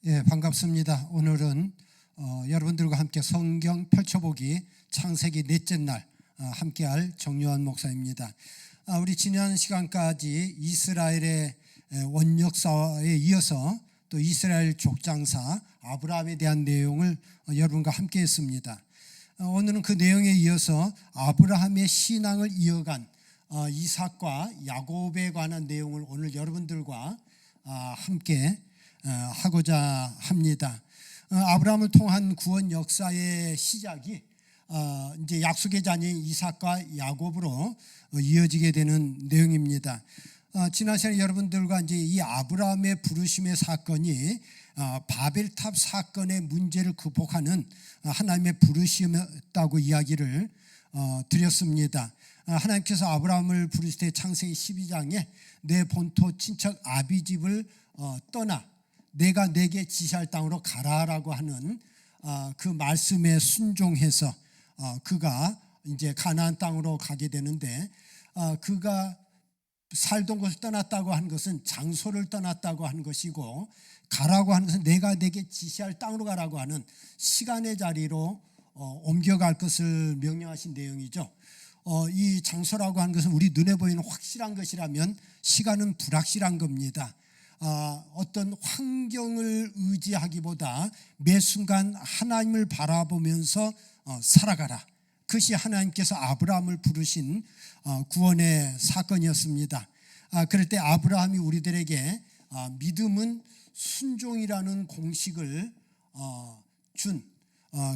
예, 반갑습니다. 오늘은 여러분들과 함께 성경 펼쳐보기 창세기 넷째 날 함께할 정요한 목사입니다. 우리 지난 시간까지 이스라엘의 원역사에 이어서 또 이스라엘 족장사 아브라함에 대한 내용을 여러분과 함께 했습니다. 오늘은 그 내용에 이어서 아브라함의 신앙을 이어간 이삭과 야곱에 관한 내용을 오늘 여러분들과 함께 하고자 합니다. 아브라함을 통한 구원 역사의 시작이 이제 약속의 자녀인 이삭과 야곱으로 이어지게 되는 내용입니다. 지난 시간에 여러분들과 이제 이 아브라함의 부르심의 사건이 바벨탑 사건의 문제를 극복하는 하나님의 부르심이었다고 이야기를 드렸습니다. 하나님께서 아브라함을 부르실 때 창세기 12장에 내 본토 친척 아비집을 떠나 내가 내게 지시할 땅으로 가라라고 하는 그 말씀에 순종해서 그가 이제 가나안 땅으로 가게 되는데, 그가 살던 곳을 떠났다고 하는 것은 장소를 떠났다고 하는 것이고, 가라고 하는 것은 내가 내게 지시할 땅으로 가라고 하는 시간의 자리로 옮겨갈 것을 명령하신 내용이죠. 이 장소라고 하는 것은 우리 눈에 보이는 확실한 것이라면 시간은 불확실한 겁니다. 어떤 환경을 의지하기보다 매 순간 하나님을 바라보면서 살아가라. 그것이 하나님께서 아브라함을 부르신 구원의 사건이었습니다. 그럴 때 아브라함이 우리들에게 믿음은 순종이라는 공식을 준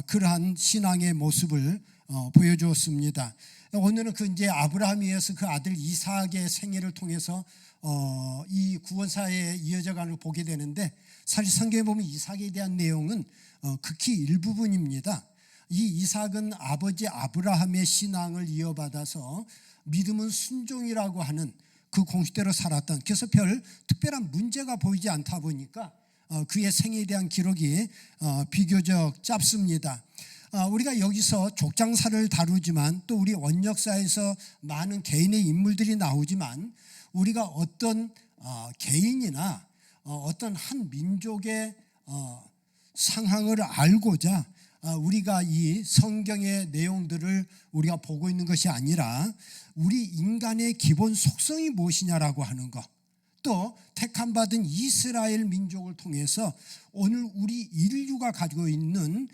그러한 신앙의 모습을 보여주었습니다. 오늘은 그 이제 아브라함에 의해서 그 아들 이삭의 생애를 통해서 이 구원사에 이어져가는 걸 보게 되는데, 사실 성경에 보면 이삭에 대한 내용은 극히 일부분입니다. 이 이삭은 아버지 아브라함의 신앙을 이어받아서 믿음은 순종이라고 하는 그 공식대로 살았던, 그래서 별 특별한 문제가 보이지 않다 보니까 그의 생애에 대한 기록이 비교적 짧습니다. 우리가 여기서 족장사를 다루지만 또 우리 원역사에서 많은 개인의 인물들이 나오지만, 우리가 어떤 개인이나 어떤 한 민족의 상황을 알고자 우리가 이 성경의 내용들을 우리가 보고 있는 것이 아니라 우리 인간의 기본 속성이 무엇이냐라고 하는 것, 또 택함받은 이스라엘 민족을 통해서 오늘 우리 인류가 가지고 있는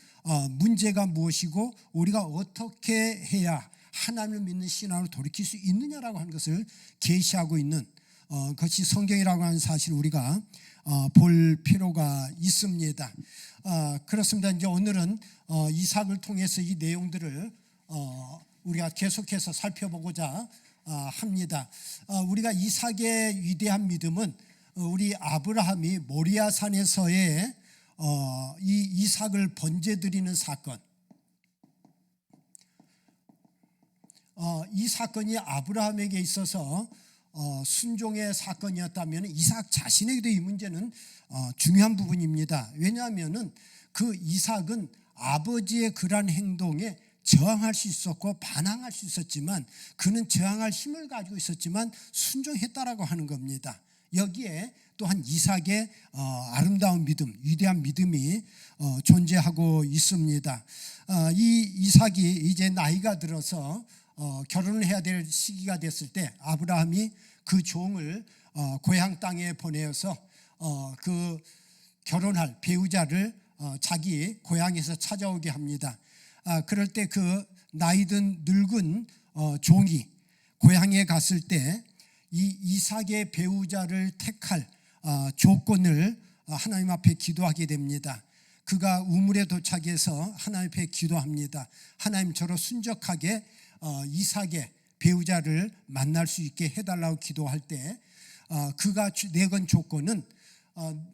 문제가 무엇이고 우리가 어떻게 해야 하나님을 믿는 신앙을 돌이킬 수 있느냐라고 하는 것을 계시하고 있는 것이 성경이라고 하는 사실을 우리가 볼 필요가 있습니다. 그렇습니다. 이제 오늘은 이삭을 통해서 이 내용들을 우리가 계속해서 살펴보고자 합니다. 우리가 이삭의 위대한 믿음은 우리 아브라함이 모리아산에서의 이 이삭을 번제드리는 사건, 이 사건이 아브라함에게 있어서 순종의 사건이었다면 이삭 자신에게도 이 문제는 중요한 부분입니다. 왜냐하면 그 이삭은 아버지의 그러한 행동에 저항할 수 있었고 반항할 수 있었지만, 그는 저항할 힘을 가지고 있었지만 순종했다라고 하는 겁니다. 여기에 또한 이삭의 아름다운 믿음, 위대한 믿음이 존재하고 있습니다. 이 이삭이 이제 나이가 들어서 결혼을 해야 될 시기가 됐을 때 아브라함이 그 종을 고향 땅에 보내어서 그 결혼할 배우자를 자기 고향에서 찾아오게 합니다. 그럴 때 그 나이든 늙은 종이 고향에 갔을 때 이 이삭의 배우자를 택할 조건을 하나님 앞에 기도하게 됩니다. 그가 우물에 도착해서 하나님 앞에 기도합니다. 하나님, 저로 순적하게 이삭의 배우자를 만날 수 있게 해달라고 기도할 때 그가 내건 조건은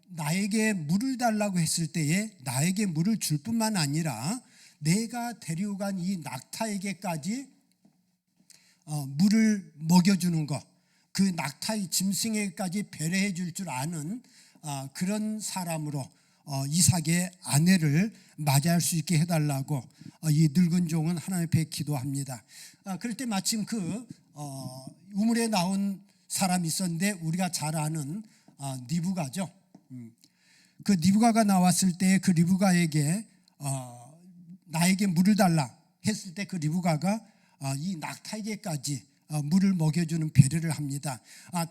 나에게 물을 달라고 했을 때에 나에게 물을 줄 뿐만 아니라 내가 데려간 이 낙타에게까지 물을 먹여주는 것, 그 낙타의 짐승에게까지 배려해 줄 줄 아는 그런 사람으로 이삭의 아내를 맞이할 수 있게 해달라고 이 늙은 종은 하나님 앞에 기도합니다. 그럴 때 마침 그 우물에 나온 사람이 있었는데 우리가 잘 아는 니브가죠. 그 리브가가 나왔을 때 그 리브가에게 나에게 물을 달라 했을 때 그 리브가가 이 낙타에게까지 물을 먹여주는 배려를 합니다.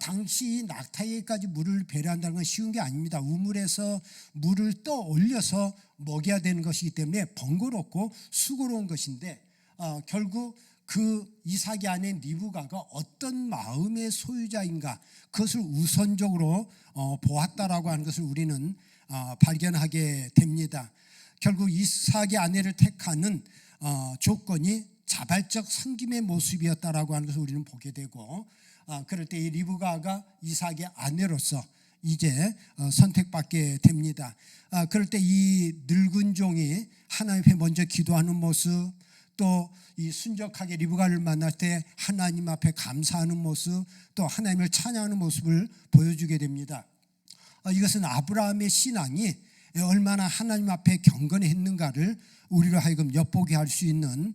당시 낙타에게까지 물을 배려한다는 건 쉬운 게 아닙니다. 우물에서 물을 떠올려서 먹여야 되는 것이기 때문에 번거롭고 수고로운 것인데 결국 그 이삭의 아내 리브가가 어떤 마음의 소유자인가 그것을 우선적으로 보았다라고 하는 것을 우리는 발견하게 됩니다. 결국 이삭의 아내를 택하는 조건이 자발적 섬김의 모습이었다라고 하는 것을 우리는 보게 되고 그럴 때 이 리브가가 이삭의 아내로서 이제 선택받게 됩니다. 그럴 때 이 늙은 종이 하나님 앞에 먼저 기도하는 모습 또 이 순적하게 리브가를 만날 때 하나님 앞에 감사하는 모습 또 하나님을 찬양하는 모습을 보여주게 됩니다. 이것은 아브라함의 신앙이 얼마나 하나님 앞에 경건했는가를 우리로 하여금 엿보게 할 수 있는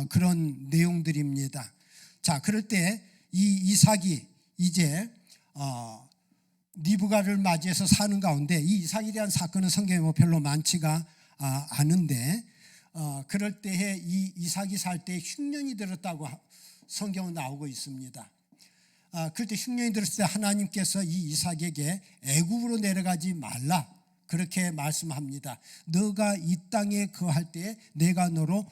그런 내용들입니다. 자, 그럴 때 이 이삭이 이제 리브가를 맞이해서 사는 가운데 이 이삭에 대한 사건은 성경에 뭐 별로 많지가 않은데 그럴 때에 이 이삭이 살 때 흉년이 들었다고 성경은 나오고 있습니다. 그럴 때 흉년이 들었을 때 하나님께서 이 이삭에게 애굽으로 내려가지 말라 그렇게 말씀합니다. 너가 이 땅에 거할 때 내가 너로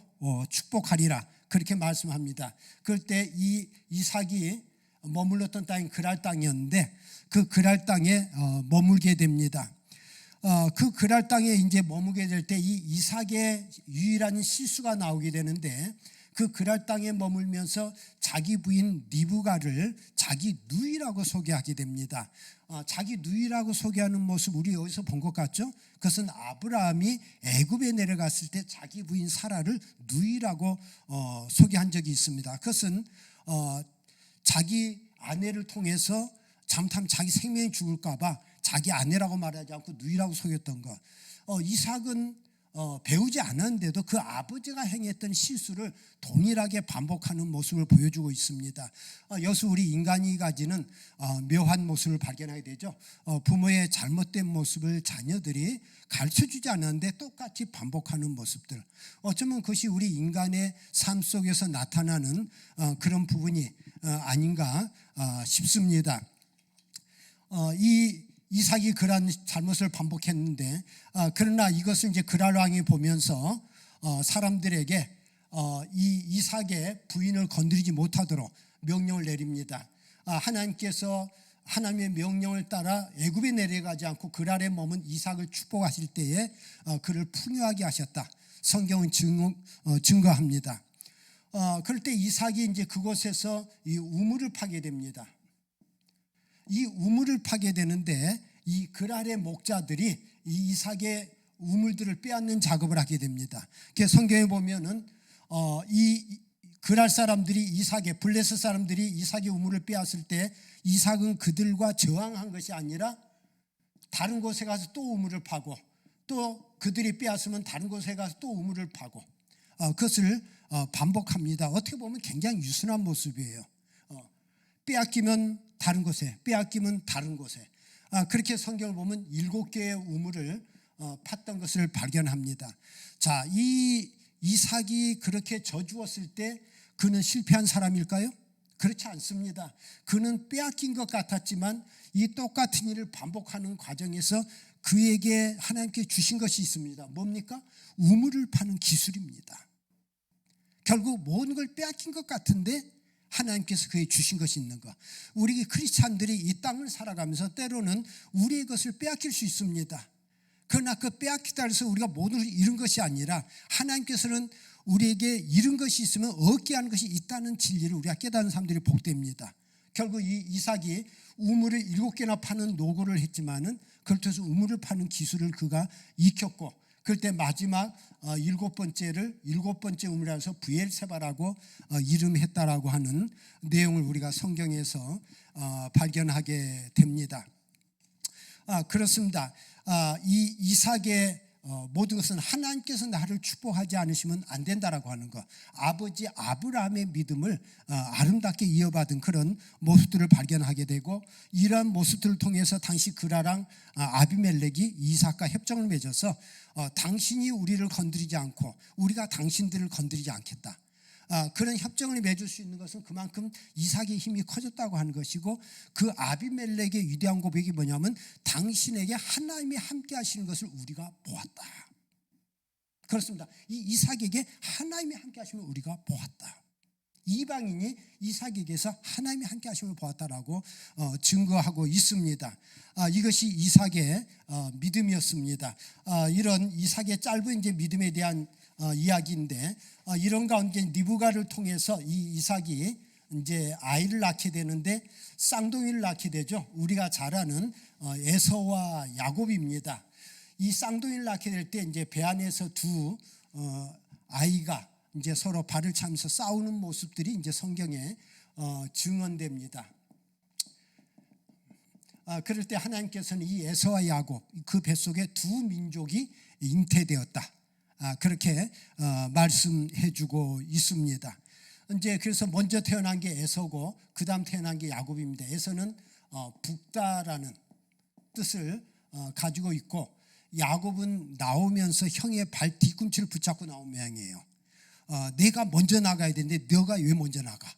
축복하리라 그렇게 말씀합니다. 그럴 때 이 이삭이 머물렀던 땅이 그랄 땅이었는데 그 그랄 땅에 머물게 됩니다. 그 그랄 땅에 이제 머물게 될 때 이 이삭의 유일한 실수가 나오게 되는데 그 그랄 땅에 머물면서 자기 부인 리브가를 자기 누이라고 소개하게 됩니다. 자기 누이라고 소개하는 모습 우리 여기서 본 것 같죠? 그것은 아브라함이 애굽에 내려갔을 때 자기 부인 사라를 누이라고 소개한 적이 있습니다. 그것은 자기 아내를 통해서 잘못하면 자기 생명이 죽을까 봐 자기 아내라고 말하지 않고 누이라고 소개했던 것. 이삭은 배우지 않았는데도 그 아버지가 행했던 실수를 동일하게 반복하는 모습을 보여주고 있습니다. 여기서 우리 인간이 가지는 묘한 모습을 발견하게 되죠. 부모의 잘못된 모습을 자녀들이 가르쳐주지 않았는데 똑같이 반복하는 모습들. 어쩌면 그것이 우리 인간의 삶 속에서 나타나는 그런 부분이 아닌가 싶습니다. 이 이삭이 그러한 잘못을 반복했는데 그러나 이것을 이제 그랄 왕이 보면서 사람들에게 이 이삭의 부인을 건드리지 못하도록 명령을 내립니다. 하나님께서 하나님의 명령을 따라 애굽에 내려가지 않고 그랄에 머문 이삭을 축복하실 때에 그를 풍요하게 하셨다. 성경은 증거합니다. 그럴 때 이삭이 이제 그곳에서 이 우물을 파게 됩니다. 이 우물을 파게 되는데 이 그랄의 목자들이 이 이삭의 우물들을 빼앗는 작업을 하게 됩니다. 성경에 보면은 이 그랄 사람들이 이삭의 블레셋 사람들이 이삭의 우물을 빼앗을 때 이삭은 그들과 저항한 것이 아니라 다른 곳에 가서 또 우물을 파고 또 그들이 빼앗으면 다른 곳에 가서 또 우물을 파고 그것을 반복합니다. 어떻게 보면 굉장히 유순한 모습이에요. 빼앗기면 다른 곳에, 빼앗기면 다른 곳에. 그렇게 성경을 보면 7개의 우물을 팠던 것을 발견합니다. 자, 이 이삭이 그렇게 져주었을 때 그는 실패한 사람일까요? 그렇지 않습니다. 그는 빼앗긴 것 같았지만 이 똑같은 일을 반복하는 과정에서 그에게 하나님께 주신 것이 있습니다. 뭡니까? 우물을 파는 기술입니다. 결국 모든 걸 빼앗긴 것 같은데 하나님께서 그에게 주신 것이 있는 것. 우리 크리스찬들이 이 땅을 살아가면서 때로는 우리의 것을 빼앗길 수 있습니다. 그러나 그 빼앗기다 해서 우리가 모든 것을 잃은 것이 아니라 하나님께서는 우리에게 잃은 것이 있으면 얻게 하는 것이 있다는 진리를 우리가 깨닫는 사람들이 복됩니다. 결국 이 이삭이 우물을 7개나 파는 노고를 했지만은 그걸 통해서 우물을 파는 기술을 그가 익혔고 그럴 때 마지막 7번째 우물에서 부엘세바라고 이름했다라고 하는 내용을 우리가 성경에서 발견하게 됩니다. 그렇습니다. 이 이삭의 모든 것은 하나님께서 나를 축복하지 않으시면 안 된다라고 하는 것, 아버지 아브라함의 믿음을 아름답게 이어받은 그런 모습들을 발견하게 되고, 이러한 모습들을 통해서 당시 그라랑 아비멜렉이 이삭과 협정을 맺어서 당신이 우리를 건드리지 않고 우리가 당신들을 건드리지 않겠다, 그런 협정을 맺을 수 있는 것은 그만큼 이삭의 힘이 커졌다고 하는 것이고, 그 아비멜렉의 위대한 고백이 뭐냐면 당신에게 하나님이 함께 하시는 것을 우리가 보았다. 그렇습니다. 이 이삭에게 하나님이 함께 하심을 우리가 보았다. 이방인이 이삭에게서 하나님이 함께 하심을 보았다라고 증거하고 있습니다. 이것이 이삭의 믿음이었습니다. 이런 이삭의 짧은 이제 믿음에 대한 이야기인데, 이런 가운데 리브가를 통해서 이 이삭이 이제 아이를 낳게 되는데 쌍둥이를 낳게 되죠. 우리가 잘 아는 에서와 야곱입니다. 이 쌍둥이를 낳게 될 때 이제 배 안에서 두 아이가 이제 서로 발을 차면서 싸우는 모습들이 이제 성경에 증언됩니다. 그럴 때 하나님께서는 이 에서와 야곱, 그 뱃속에 두 민족이 잉태되었다, 그렇게 말씀해주고 있습니다. 이제 그래서 먼저 태어난 게 에서고 그 다음 태어난 게 야곱입니다. 에서는 붓다라는 뜻을 가지고 있고, 야곱은 나오면서 형의 발 뒤꿈치를 붙잡고 나온 모양이에요. 내가 먼저 나가야 되는데 너가 왜 먼저 나가?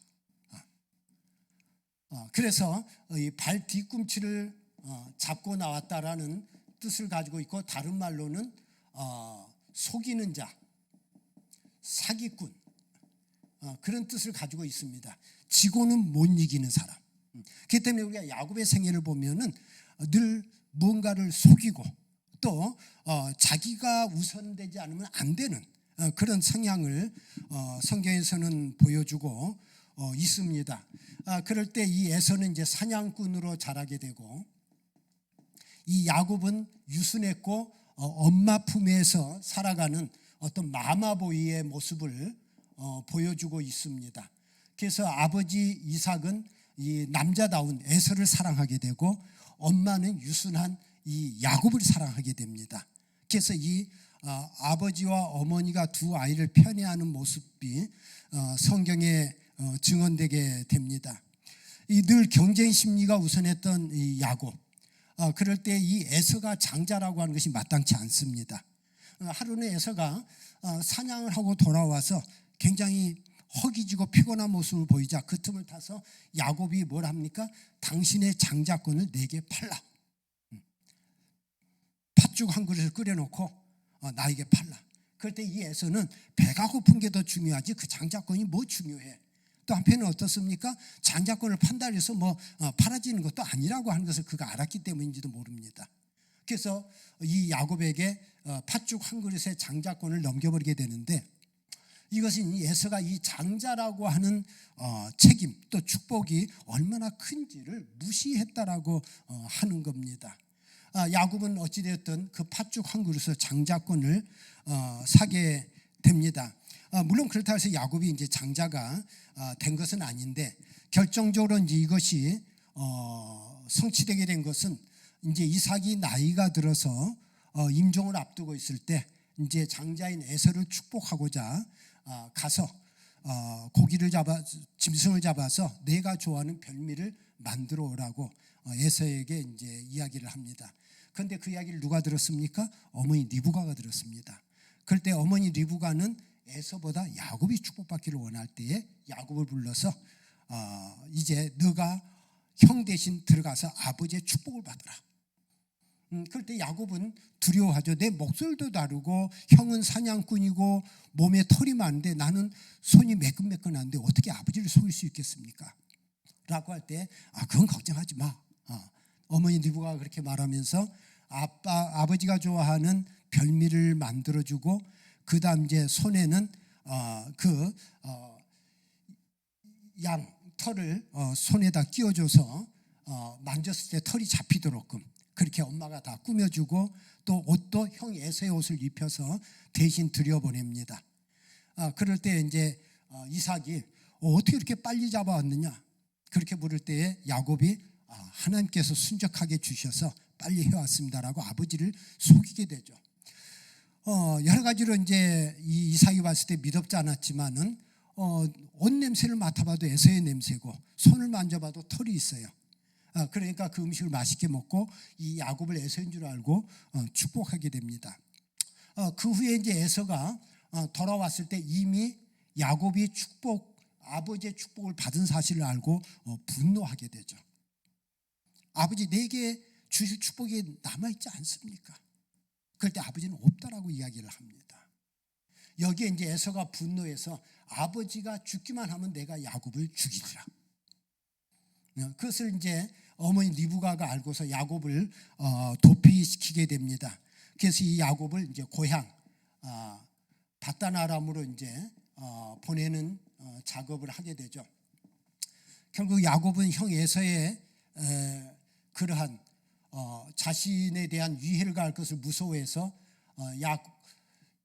그래서 이 발 뒤꿈치를 잡고 나왔다라는 뜻을 가지고 있고, 다른 말로는 속이는 자, 사기꾼, 그런 뜻을 가지고 있습니다. 지고는 못 이기는 사람. 그렇기 때문에 우리가 야곱의 생애를 보면은 늘 무언가를 속이고 또 자기가 우선되지 않으면 안 되는 그런 성향을 성경에서는 보여주고 있습니다. 그럴 때 이 에서는 이제 사냥꾼으로 자라게 되고, 이 야곱은 유순했고 엄마 품에서 살아가는 어떤 마마보이의 모습을 보여주고 있습니다. 그래서 아버지 이삭은 이 남자다운 에서를 사랑하게 되고, 엄마는 유순한 이 야곱을 사랑하게 됩니다. 그래서 이 아버지와 어머니가 두 아이를 편애하는 모습이 성경에 증언되게 됩니다. 이 늘 경쟁 심리가 우선했던 이 야곱, 그럴 때 이 에서가 장자라고 하는 것이 마땅치 않습니다. 하루는 에서가 사냥을 하고 돌아와서 굉장히 허기지고 피곤한 모습을 보이자 그 틈을 타서 야곱이 뭘 합니까? 당신의 장자권을 내게 팔라. 팥죽 한 그릇을 끓여놓고 나에게 팔라. 그럴 때 이 에서는 배가 고픈 게 더 중요하지 그 장자권이 뭐 중요해. 또 한편은 어떻습니까? 장자권을 판다 해서 뭐 팔아지는 것도 아니라고 하는 것을 그가 알았기 때문인지도 모릅니다. 그래서 이 야곱에게 팥죽 한 그릇의 장자권을 넘겨버리게 되는데, 이것은 에서가 이 장자라고 하는 책임 또 축복이 얼마나 큰지를 무시했다라고 하는 겁니다. 야곱은 어찌되었든 그 팥죽 한 그릇의 장자권을 사게 됩니다. 물론 그렇다고 해서 야곱이 이제 장자가 된 것은 아닌데, 결정적으로 이제 이것이 성취되게 된 것은 이제 이삭이 나이가 들어서 임종을 앞두고 있을 때 이제 장자인 에서를 축복하고자 가서 고기를 잡아 짐승을 잡아서 내가 좋아하는 별미를 만들어 오라고 에서에게 이제 이야기를 합니다. 그런데 그 이야기를 누가 들었습니까? 어머니 리브가가 들었습니다. 그럴 때 어머니 리브가는 에서보다 야곱이 축복받기를 원할 때에 야곱을 불러서 이제 너가 형 대신 들어가서 아버지의 축복을 받으라. 그럴 때 야곱은 두려워하죠. 내 목소리도 다르고 형은 사냥꾼이고 몸에 털이 많은데 나는 손이 매끈매끈한데 어떻게 아버지를 속일 수 있겠습니까? 라고 할 때 그건 걱정하지 마. 어머니 리브가가 그렇게 말하면서 아버지가 좋아하는 별미를 만들어주고, 그 다음 이제 손에는 양 털을 손에다 끼워줘서 만졌을 때 털이 잡히도록끔 그렇게 엄마가 다 꾸며주고, 또 옷도 형 에서의 옷을 입혀서 대신 들여보냅니다. 그럴 때 이제 이삭이 어떻게 이렇게 빨리 잡아왔느냐 그렇게 물을 때에 야곱이 하나님께서 순적하게 주셔서 빨리 해왔습니다라고 아버지를 속이게 되죠. 여러 가지로 이제 이 이삭이 봤을 때 미덥지 않았지만은 옷 냄새를 맡아봐도 에서의 냄새고 손을 만져봐도 털이 있어요. 그러니까 그 음식을 맛있게 먹고 이 야곱을 에서인 줄 알고 축복하게 됩니다. 그 후에 이제 에서가 돌아왔을 때 이미 야곱이 아버지의 축복을 받은 사실을 알고 분노하게 되죠. 아버지, 내게 주실 축복이 남아있지 않습니까? 그럴 때 아버지는 없다라고 이야기를 합니다. 여기에 이제 에서가 분노해서 아버지가 죽기만 하면 내가 야곱을 죽이리라. 그것을 이제 어머니 리브가가 알고서 야곱을 도피시키게 됩니다. 그래서 이 야곱을 이제 고향 바단 아람으로 이제 보내는 작업을 하게 되죠. 결국 야곱은 형 에서의 그러한 자신에 대한 위해를 가할 것을 무서워해서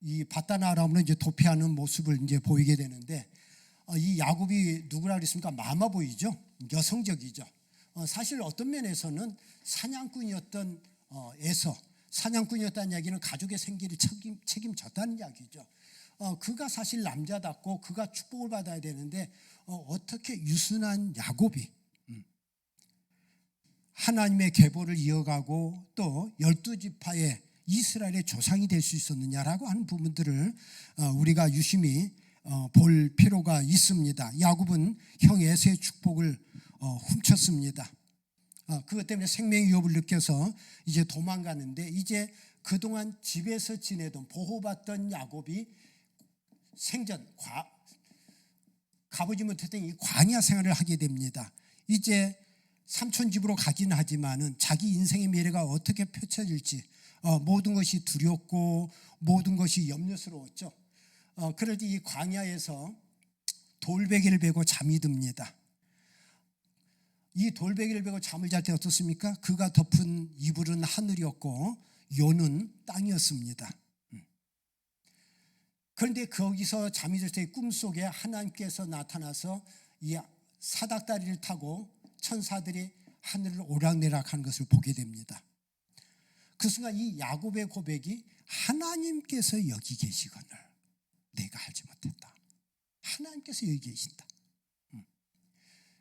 이 바단 아람으로 이제 도피하는 모습을 이제 보이게 되는데, 이 야곱이 누구라 그랬습니까? 마마보이죠. 여성적이죠. 사실 어떤 면에서는 사냥꾼이었던 에서, 사냥꾼이었다는 이야기는 가족의 생계를 책임졌다는 이야기죠. 그가 사실 남자답고 그가 축복을 받아야 되는데 어떻게 유순한 야곱이 하나님의 계보를 이어가고 또 12지파의 이스라엘의 조상이 될 수 있었느냐라고 하는 부분들을 우리가 유심히 볼 필요가 있습니다. 야곱은 형 에서의 축복을 훔쳤습니다. 그것 때문에 생명의 위협을 느껴서 이제 도망가는데, 이제 그동안 집에서 지내던 보호받던 야곱이 생전 가보지 못했던 이 광야 생활을 하게 됩니다. 이제 삼촌 집으로 가기는 하지만은 자기 인생의 미래가 어떻게 펼쳐질지 모든 것이 두렵고 모든 것이 염려스러웠죠. 그럴 때 이 광야에서 돌베개를 베고 잠이 듭니다. 이 돌베개를 베고 잠을 잘 때 어떻습니까? 그가 덮은 이불은 하늘이었고 요는 땅이었습니다. 그런데 거기서 잠이 들 때 꿈속에 하나님께서 나타나서 이 사닥다리를 타고 천사들이 하늘을 오락내락하는 것을 보게 됩니다. 그 순간 이 야곱의 고백이 하나님께서 여기 계시거늘 내가 알지 못했다. 하나님께서 여기 계신다.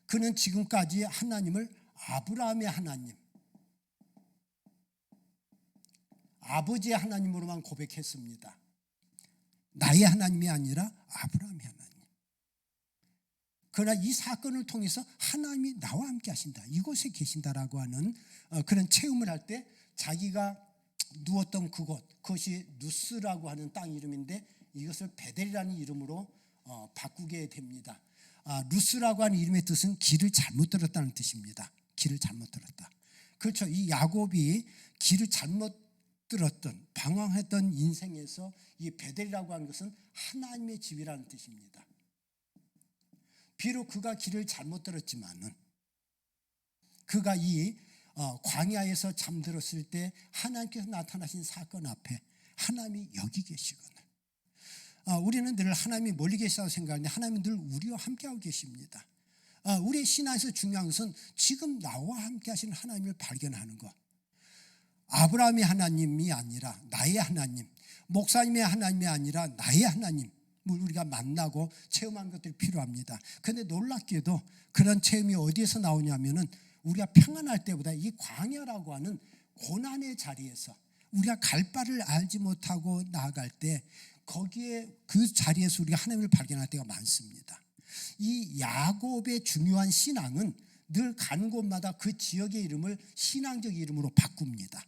그는 지금까지 하나님을 아브라함의 하나님, 아버지의 하나님으로만 고백했습니다. 나의 하나님이 아니라 아브라함의 하나님. 그러나 이 사건을 통해서 하나님이 나와 함께 하신다, 이곳에 계신다라고 하는 그런 체험을 할 때 자기가 누웠던 그것이 누스라고 하는 땅 이름인데 이것을 베델이라는 이름으로 바꾸게 됩니다. 루스라고 하는 이름의 뜻은 길을 잘못 들었다는 뜻입니다. 길을 잘못 들었다. 그렇죠. 이 야곱이 길을 잘못 들었던, 방황했던 인생에서 이 베델이라고 하는 것은 하나님의 집이라는 뜻입니다. 비록 그가 길을 잘못 들었지만은 그가 이 광야에서 잠들었을 때 하나님께서 나타나신 사건 앞에 하나님이 여기 계시거든. 우리는 늘 하나님이 멀리 계시다고 생각하는데 하나님은 늘 우리와 함께하고 계십니다. 우리의 신앙에서 중요한 것은 지금 나와 함께 하시는 하나님을 발견하는 것. 아브라함의 하나님이 아니라 나의 하나님, 목사님의 하나님이 아니라 나의 하나님, 우리가 만나고 체험하는 것들이 필요합니다. 그런데 놀랍게도 그런 체험이 어디에서 나오냐면은 우리가 평안할 때보다 이 광야라고 하는 고난의 자리에서 우리가 갈 바를 알지 못하고 나아갈 때 거기에 그 자리에서 우리가 하나님을 발견할 때가 많습니다. 이 야곱의 중요한 신앙은 늘 가는 곳마다 그 지역의 이름을 신앙적 이름으로 바꿉니다.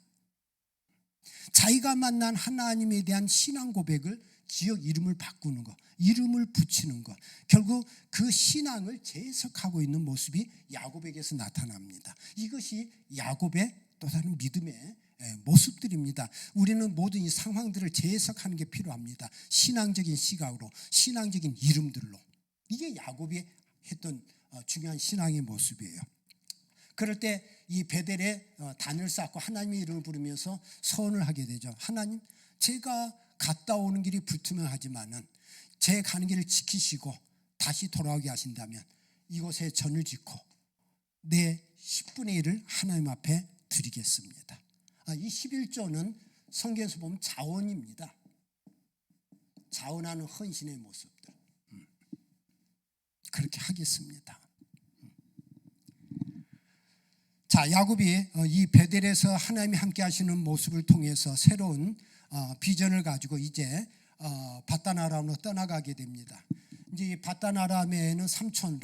자기가 만난 하나님에 대한 신앙 고백을 지역 이름을 바꾸는 것, 이름을 붙이는 것, 결국 그 신앙을 재해석하고 있는 모습이 야곱에게서 나타납니다. 이것이 야곱의 또 다른 믿음의 모습들입니다. 우리는 모든 이 상황들을 재해석하는 게 필요합니다. 신앙적인 시각으로, 신앙적인 이름들로. 이게 야곱이 했던 중요한 신앙의 모습이에요. 그럴 때 이 베델에 단을 쌓고 하나님의 이름을 부르면서 서원을 하게 되죠. 하나님, 제가 갔다 오는 길이 불투명하지만은 제 가는 길을 지키시고 다시 돌아오게 하신다면 이곳에 전을 짓고 내 10분의 1을 하나님 앞에 드리겠습니다. 이 11조는 성경에서 보면 자원입니다. 자원하는 헌신의 모습들. 그렇게 하겠습니다. 자, 야곱이 이 베델에서 하나님이 함께 하시는 모습을 통해서 새로운 비전을 가지고 이제 바단 아람으로 떠나가게 됩니다. 이제 이 바단 아람에는 삼촌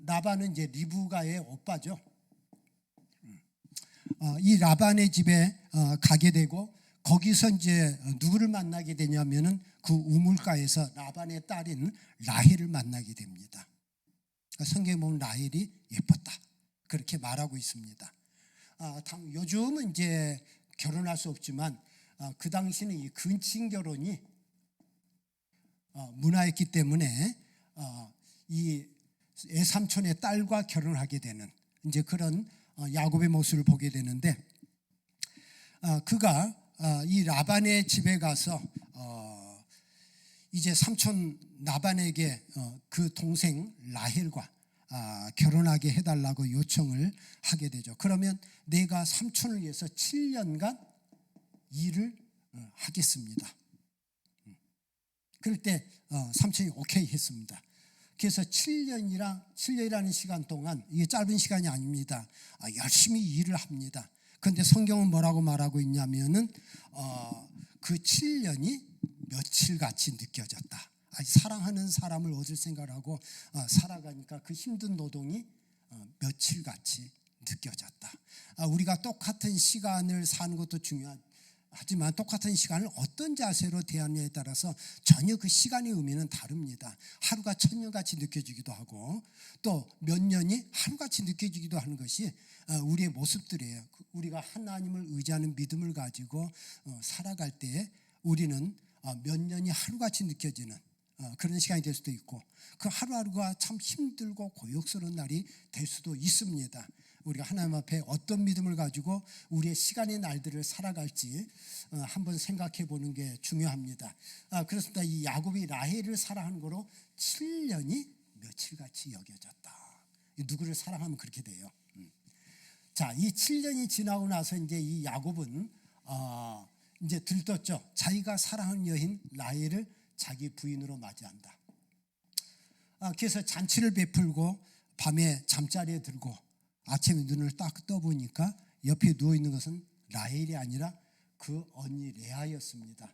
라반은 이제 리브가의 오빠죠. 이 라반의 집에 가게 되고 거기서 이제 누구를 만나게 되냐면은 그 우물가에서 라반의 딸인 라헬을 만나게 됩니다. 성경에 보면 라헬이 예뻤다 그렇게 말하고 있습니다. 요즘은 이제 결혼할 수 없지만 그 당시는 이 근친 결혼이 문화였기 때문에 이 애삼촌의 딸과 결혼하게 되는 이제 그런 야곱의 모습을 보게 되는데, 그가 이 라반의 집에 가서 이제 삼촌 라반에게 그 동생 라헬과 결혼하게 해달라고 요청을 하게 되죠. 그러면 내가 삼촌을 위해서 7년간 일을 하겠습니다. 그럴 때 삼촌이 오케이 했습니다. 그래서 7년이라는 시간 동안, 이게 짧은 시간이 아닙니다. 열심히 일을 합니다. 그런데 성경은 뭐라고 말하고 있냐면은 그 7년이 며칠같이 느껴졌다. 사랑하는 사람을 얻을 생각을 하고 살아가니까 그 힘든 노동이 며칠같이 느껴졌다. 우리가 똑같은 시간을 사는 것도 중요하지만 똑같은 시간을 어떤 자세로 대하느냐에 따라서 전혀 그 시간의 의미는 다릅니다. 하루가 천년같이 느껴지기도 하고 또 몇 년이 하루같이 느껴지기도 하는 것이 우리의 모습들이에요. 우리가 하나님을 의지하는 믿음을 가지고 살아갈 때 우리는 몇 년이 하루같이 느껴지는 그런 시간이 될 수도 있고, 그 하루하루가 참 힘들고 고역스러운 날이 될 수도 있습니다. 우리가 하나님 앞에 어떤 믿음을 가지고 우리의 시간의 날들을 살아갈지 한번 생각해 보는 게 중요합니다. 그렇습니다. 이 야곱이 라헬을 사랑하는 거로 7년이 며칠같이 여겨졌다. 누구를 사랑하면 그렇게 돼요. 자, 이 7년이 지나고 나서 이제 이 야곱은 이제 들떴죠. 자기가 사랑하는 여인 라헬을 자기 부인으로 맞이한다. 그래서 잔치를 베풀고 밤에 잠자리에 들고 아침에 눈을 딱 떠보니까 옆에 누워있는 것은 라헬이 아니라 그 언니 레아였습니다.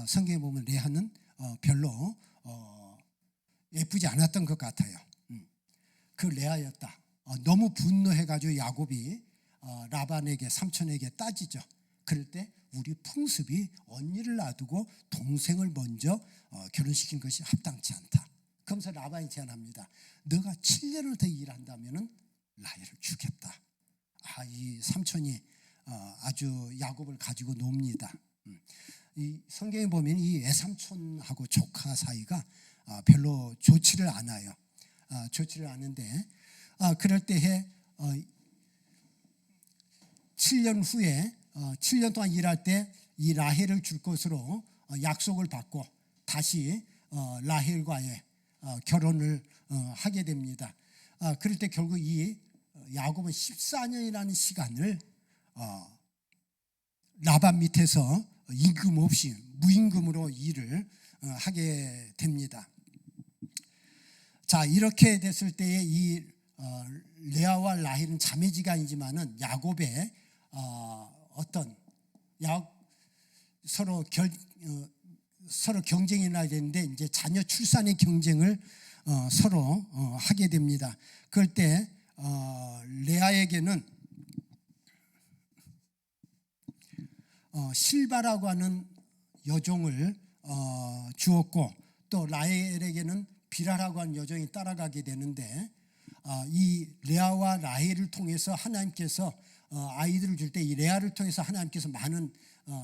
성경에 보면 레아는 별로 예쁘지 않았던 것 같아요. 그 레아였다. 너무 분노해가지고 야곱이 라반에게, 삼촌에게 따지죠. 그럴 때 우리 풍습이 언니를 놔두고 동생을 먼저 결혼시킨 것이 합당치 않다. 그러면서 라반이 제안합니다. 너가 7년을 더 일한다면은 라헬을 주겠다. 이 삼촌이 아주 야곱을 가지고 놉니다. 이 성경에 보면 이 애삼촌하고 조카 사이가 별로 좋지를 않아요. 좋지를 않은데 그럴 때에 7년 후에 7년 동안 일할 때 이 라헬을 줄 것으로 약속을 받고 다시 라헬과의 결혼을 하게 됩니다. 그럴 때 결국 이 야곱은 14년이라는 시간을 라반 밑에서 임금 없이 무임금으로 일을 하게 됩니다. 자, 이렇게 됐을 때에 이 레아와 라헬은 자매지간이지만은 야곱의 어떤 서로 경쟁이 나야 되는데 이제 자녀 출산의 경쟁을 서로 하게 됩니다. 그럴 때 레아에게는 실바라고 하는 여종을 주었고 또 라헬에게는 비라라고 하는 여종이 따라가게 되는데, 이 레아와 라헬을 통해서 하나님께서 아이들을 줄 때 이 레아를 통해서 하나님께서 많은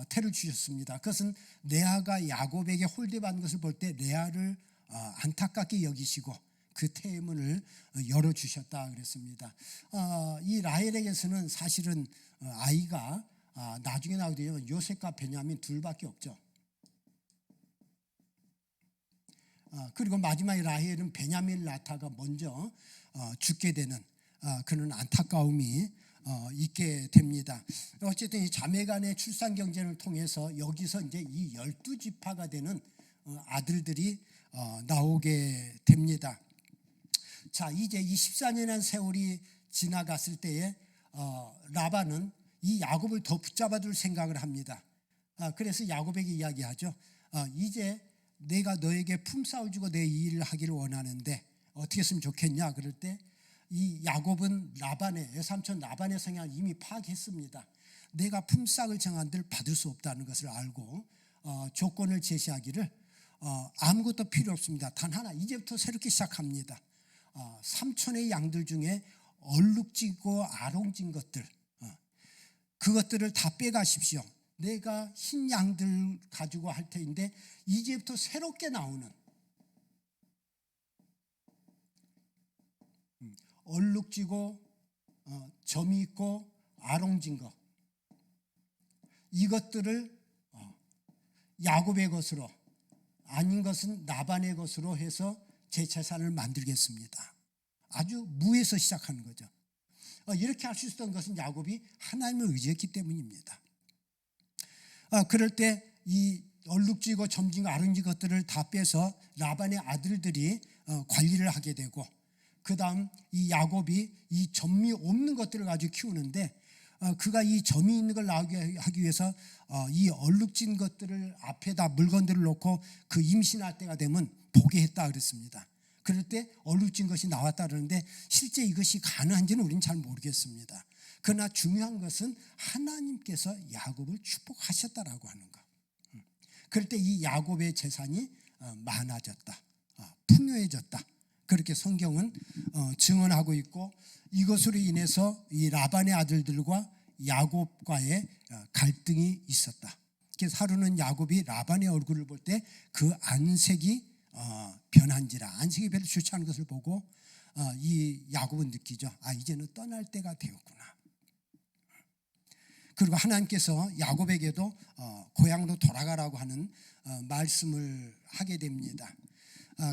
태를 주셨습니다. 그것은 레아가 야곱에게 홀대받는 것을 볼 때 레아를 안타깝게 여기시고 그 태의 문을 열어주셨다 그랬습니다. 이 라헬에게서는 사실은 아이가 나중에 나오게 되면 요셉과 베냐민 둘밖에 없죠. 그리고 마지막에 라헬은 베냐민을 낳다가 먼저 죽게 되는 그런 안타까움이 있게 됩니다. 어쨌든 이 자매간의 출산 경쟁을 통해서 여기서 이제 이 12지파가 되는 아들들이 나오게 됩니다. 자, 이제 이 14년의 세월이 지나갔을 때에 라반은 이 야곱을 더 붙잡아둘 생각을 합니다. 그래서 야곱에게 이야기하죠. 이제 내가 너에게 품삯을 주고 내 일을 하기를 원하는데 어떻게 했으면 좋겠냐. 그럴 때 이 야곱은 라반의 외삼촌 라반의 성향을 이미 파악했습니다. 내가 품삯을 정한들 받을 수 없다는 것을 알고 조건을 제시하기를 아무것도 필요 없습니다. 단 하나, 이제부터 새롭게 시작합니다. 삼촌의 양들 중에 얼룩지고 아롱진 것들, 그것들을 다 빼가십시오. 내가 흰 양들 가지고 할 터인데 이제부터 새롭게 나오는 얼룩지고 점이 있고 아롱진 것, 이것들을 야곱의 것으로, 아닌 것은 라반의 것으로 해서 제 재산을 만들겠습니다. 아주 무에서 시작하는 거죠. 이렇게 할 수 있었던 것은 야곱이 하나님을 의지했기 때문입니다. 그럴 때 이 얼룩지고 점지고 아름진 것들을 다 빼서 라반의 아들들이 관리를 하게 되고, 그 다음 이 야곱이 이 점이 없는 것들을 가지고 키우는데, 그가 이 점이 있는 걸 나오게 하기 위해서 이 얼룩진 것들을 앞에다 물건들을 놓고 그 임신할 때가 되면 보게 했다 그랬습니다. 그럴 때 얼룩진 것이 나왔다 그러는데 실제 이것이 가능한지는 우리는 잘 모르겠습니다. 그러나 중요한 것은 하나님께서 야곱을 축복하셨다라고 하는 것. 그럴 때 이 야곱의 재산이 많아졌다, 풍요해졌다, 그렇게 성경은 증언하고 있고, 이것으로 인해서 이 라반의 아들들과 야곱과의 갈등이 있었다. 그래서 하루는 야곱이 라반의 얼굴을 볼 때 그 안색이 변한지라, 안색이 별로 좋지 않은 것을 보고 이 야곱은 느끼죠. 이제는 떠날 때가 되었구나. 그리고 하나님께서 야곱에게도 고향으로 돌아가라고 하는 말씀을 하게 됩니다.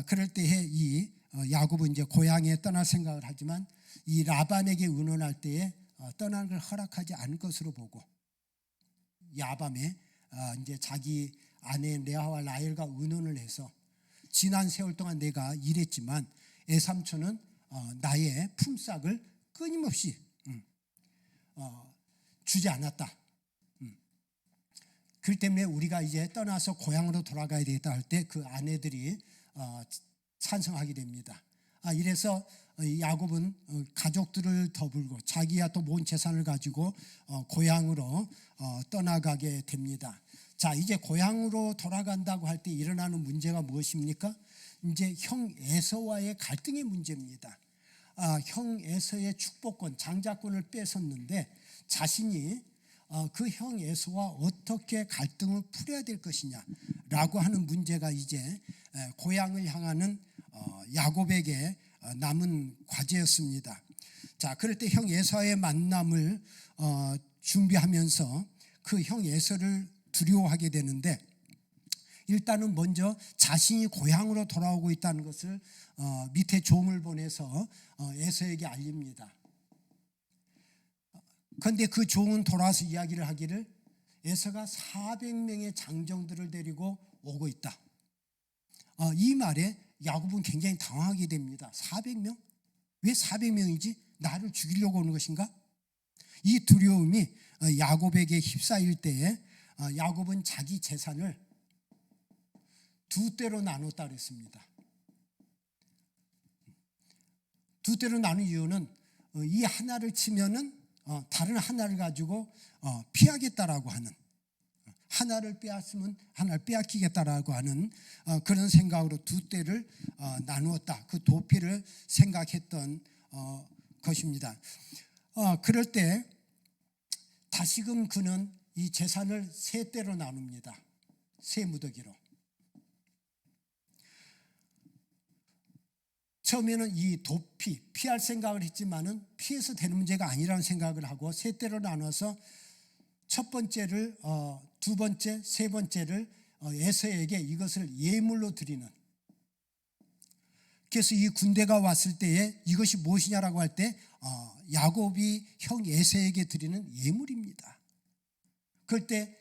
그럴 때에 이 야곱은 이제 고향에 떠날 생각을 하지만 이 라반에게 의논할 때에 떠나는 걸 허락하지 않을 것으로 보고, 야밤에 이제 자기 아내 레아와 라헬과 의논을 해서 지난 세월 동안 내가 일했지만 애삼촌은 나의 품삯을 끊임없이 주지 않았다. 그렇기 때문에 우리가 이제 떠나서 고향으로 돌아가야 되겠다 할 때 그 아내들이 찬성하게 됩니다. 이래서 야곱은 가족들을 더불고 자기야 또 모은 재산을 가지고 고향으로 떠나가게 됩니다. 자, 이제 고향으로 돌아간다고 할 때 일어나는 문제가 무엇입니까? 이제 형 에서와의 갈등의 문제입니다. 형 에서의 축복권, 장자권을 뺏었는데 자신이 그 형 에서와 어떻게 갈등을 풀어야 될 것이냐라고 하는 문제가 이제 고향을 향하는 야곱에게 남은 과제였습니다. 자, 그럴 때 형 에서와의 만남을 준비하면서 그 형 에서를 두려워하게 되는데, 일단은 먼저 자신이 고향으로 돌아오고 있다는 것을 밑에 종을 보내서 에서에게 알립니다. 그런데 그 종은 돌아와서 이야기를 하기를 에서가 400명의 장정들을 데리고 오고 있다. 이 말에 야곱은 굉장히 당황하게 됩니다. 400명? 왜 400명이지? 나를 죽이려고 오는 것인가? 이 두려움이 야곱에게 휩싸일 때에 야곱은 자기 재산을 두 떼로 나눴다 그랬습니다. 두 떼로 나눈 이유는 이 하나를 치면은 다른 하나를 가지고 피하겠다라고 하는, 하나를 빼앗으면 하나를 빼앗기겠다라고 하는 그런 생각으로 두 떼를 나누었다. 그 도피를 생각했던 것입니다. 그럴 때 다시금 그는 이 재산을 세 떼로 나눕니다. 세 무더기로. 처음에는 이 도피, 피할 생각을 했지만은 피해서 되는 문제가 아니라는 생각을 하고 세 떼로 나눠서 첫 번째를 두 번째, 세 번째를 에서에게 이것을 예물로 드리는, 그래서 이 군대가 왔을 때에 이것이 무엇이냐라고 할 때 야곱이 형 에서에게 드리는 예물입니다. 그럴 때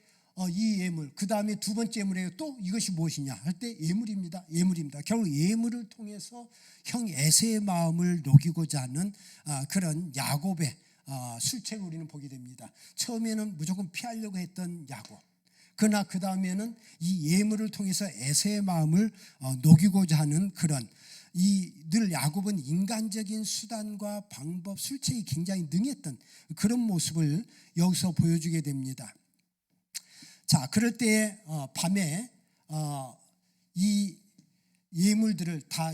이 예물, 그 다음에 두 번째 예물이에요. 또 이것이 무엇이냐 할 때 예물입니다. 예물입니다. 결국 예물을 통해서 형 에서의 마음을 녹이고자 하는 그런 야곱의 술책을 우리는 보게 됩니다. 처음에는 무조건 피하려고 했던 야곱, 그러나 그 다음에는 이 예물을 통해서 에서의 마음을 녹이고자 하는 그런, 늘 야곱은 인간적인 수단과 방법, 술책이 굉장히 능했던 그런 모습을 여기서 보여주게 됩니다. 자, 그럴 때에 밤에 이 예물들을 다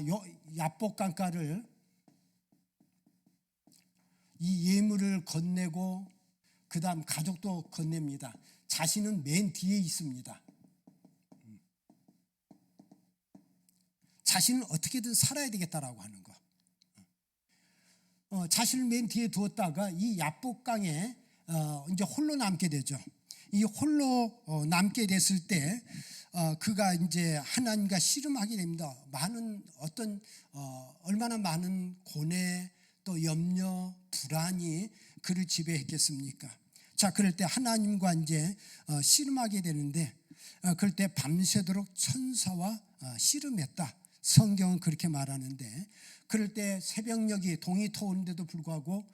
야복강가를, 이 예물을 건네고 그 다음 가족도 건넵니다. 자신은 맨 뒤에 있습니다. 자신은 어떻게든 살아야 되겠다라고 하는 거. 자신을 맨 뒤에 두었다가 이 야복강에 이제 홀로 남게 되죠. 이 홀로 남게 됐을 때 그가 이제 하나님과 씨름하게 됩니다. 많은 얼마나 많은 고뇌, 또 염려, 불안이 그를 지배했겠습니까? 자, 그럴 때 하나님과 이제 씨름하게 되는데, 그럴 때 밤새도록 천사와 씨름했다. 성경은 그렇게 말하는데, 그럴 때 새벽녘이 동이 터오는데도 불구하고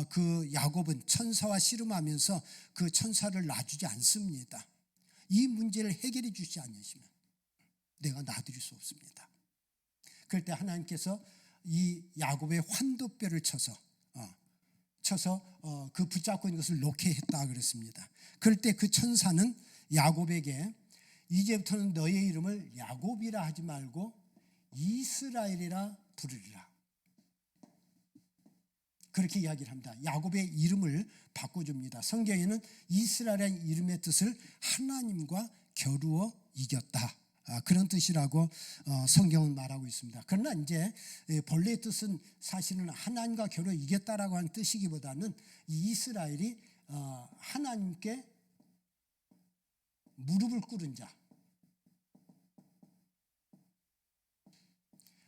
그 야곱은 천사와 씨름하면서 그 천사를 놔주지 않습니다. 이 문제를 해결해 주지 않으시면 내가 놔둘 수 없습니다. 그럴 때 하나님께서 이 야곱의 환도뼈를 쳐서 그 붙잡고 있는 것을 놓게 했다 그랬습니다. 그럴 때 그 천사는 야곱에게 이제부터는 너의 이름을 야곱이라 하지 말고 이스라엘이라 부르리라, 그렇게 이야기를 합니다. 야곱의 이름을 바꿔줍니다. 성경에는 이스라엘의 이름의 뜻을 하나님과 겨루어 이겼다, 그런 뜻이라고 성경은 말하고 있습니다. 그러나 이제 본래의 뜻은 사실은 하나님과 겨루어 이겼다라고 하는 뜻이기보다는 이 이스라엘이 하나님께 무릎을 꿇은 자,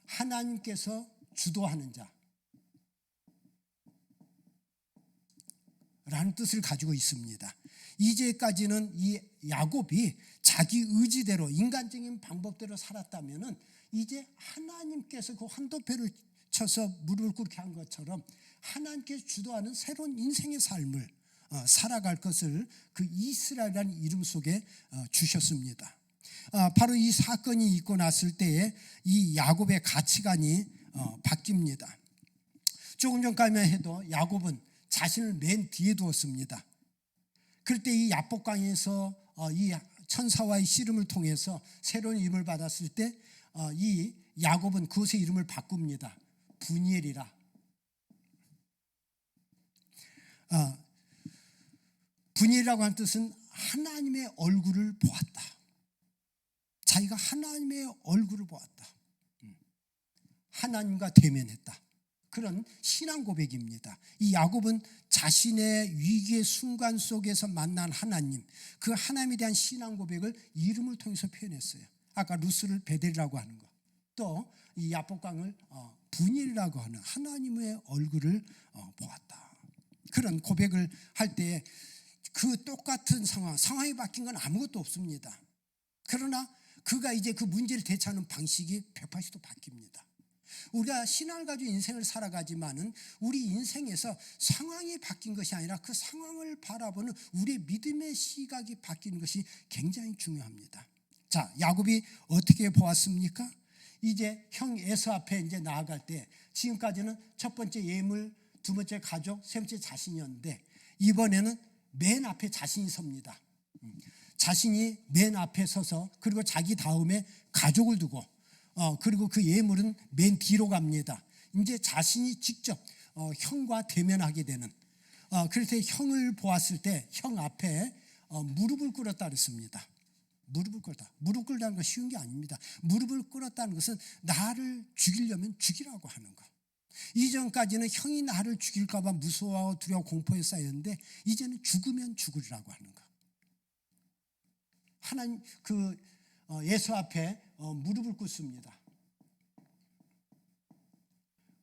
하나님께서 주도하는 자 라는 뜻을 가지고 있습니다. 이제까지는 이 야곱이 자기 의지대로 인간적인 방법대로 살았다면은 이제 하나님께서 그 환도표를 쳐서 무릎을 꿇게 한 것처럼 하나님께서 주도하는 새로운 인생의 삶을 살아갈 것을 그 이스라엘이라는 이름 속에 주셨습니다. 바로 이 사건이 있고 났을 때에 이 야곱의 가치관이 바뀝니다. 조금 전까지만 해도 야곱은 자신을 맨 뒤에 두었습니다. 그럴 때 이 야복강에서 이 천사와의 씨름을 통해서 새로운 이름을 받았을 때 이 야곱은 그것의 이름을 바꿉니다. 분이엘이라. 분이엘이라고 하는 뜻은 하나님의 얼굴을 보았다. 자기가 하나님의 얼굴을 보았다. 하나님과 대면했다. 그런 신앙 고백입니다. 이 야곱은 자신의 위기의 순간 속에서 만난 하나님, 그 하나님에 대한 신앙 고백을 이름을 통해서 표현했어요. 아까 루스를 베델이라고 하는 것, 또 이 야복강을 분이엘이라고 하는 하나님의 얼굴을 보았다. 그런 고백을 할 때 그 똑같은 상황이 바뀐 건 아무것도 없습니다. 그러나 그가 이제 그 문제를 대처하는 방식이 180도 바뀝니다. 우리가 신앙을 가지고 인생을 살아가지만은 우리 인생에서 상황이 바뀐 것이 아니라 그 상황을 바라보는 우리의 믿음의 시각이 바뀌는 것이 굉장히 중요합니다. 자, 야곱이 어떻게 보았습니까? 이제 형 에서 앞에 이제 나아갈 때 지금까지는 첫 번째 예물, 두 번째 가족, 세 번째 자신이었는데 이번에는 맨 앞에 자신이 섭니다. 자신이 맨 앞에 서서 그리고 자기 다음에 가족을 두고 그리고 그 예물은 맨 뒤로 갑니다. 이제 자신이 직접 형과 대면하게 되는, 그래서 형을 보았을 때 형 앞에 무릎을 꿇었다 그랬습니다. 무릎을 꿇었다. 무릎 꿇다는 건 쉬운 게 아닙니다. 무릎을 꿇었다는 것은 나를 죽이려면 죽이라고 하는 것. 이전까지는 형이 나를 죽일까 봐 무서워하고 두려워 공포에 쌓였는데 이제는 죽으면 죽으리라고 하는 것. 하나님 예수 앞에 무릎을 꿇습니다.